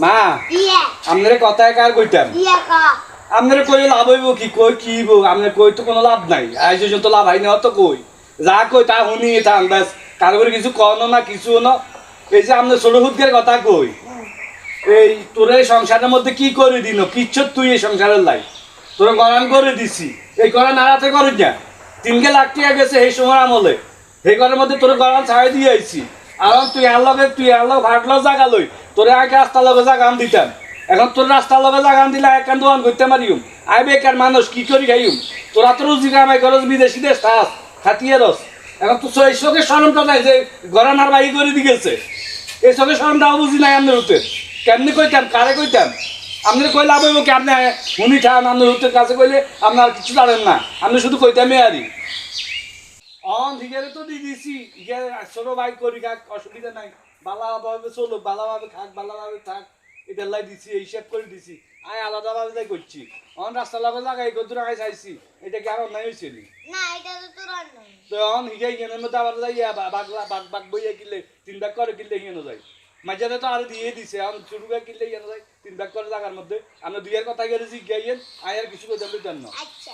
মা আপনার কথায় কার কইতাম আপনার কই লাভ হইব কি কই কি হইব আপনার কই তো কোনো লাভ নাই আজ তো লাভ হয় না তো কই যা কই তা শুনি থাম ব্যাস কারোর কিছু কনো না কিছু না এই যে আপনার ছোট হুদকের কথা কই এই তোর এই সংসারের মধ্যে কি করে দিন কিচ্ছু তুই এই সংসারের লাই তোর গরান করে দিছি এই গরান নাড়াতে করে না 3 লাখ টাকা গেছে এই সময় আমলে এই ঘরের মধ্যে তোর গরান ছাড়াই দিয়ে আইছি আর তুই আল্লাহ ভাটলো জাগা লই তোরে আগে রাস্তার লগে জাগান দিতাম এখন তোর রাস্তার লগে জাগান দিলে একখান দোকান করতে পারিম আই বেকার মানুষ কি করি খাইম তোরা তো রুজি কামাই করস বিদেশি দেশ থাস খাটিয়ে রস এখন তো এই চোখের শরমটা নাই যে গরান আর বাই করে দিয়েছে এই চোখের শরমটাও বুঝি নাই আপনার হতে কেমনি কইতাম কারে কইতাম আপনার কই লাভ হইব কি আপনি শুনি থান আপনার হতের কাছে কইলে আপনার কিছু জানেন না আপনি শুধু কইতামই আরই হিগারে তো দিয়ে দিছি ছোট ভাই করি খাক অসুবিধা নাই ভালোভাবে চলুক ভালোভাবে খাক ভালোভাবে থাক এটা লাই দিছি হিসাব করে দিছি আমি আলাদাভাবে যাই করছি রাস্তা লগে লাগাই গদুর আগে চাইছি এটা কি আর অন্যায় হয়েছে না এটা তো তোর অন্যায় তো হিগাই গেনের মধ্যে আবার যাই বাঘ বইয়া কিনলে 3 ভাগ করে কিনলে হিয়ানো যায় মাঝে তো আর দিয়ে দিছে ছোট ভাগ কিনলে হিয়ানো যায় 3 ভাগ করে জায়গার মধ্যে আমরা দুইয়ের কথা গেলে জিজ্ঞাইয়েন আর কিছু কথা জান না আচ্ছা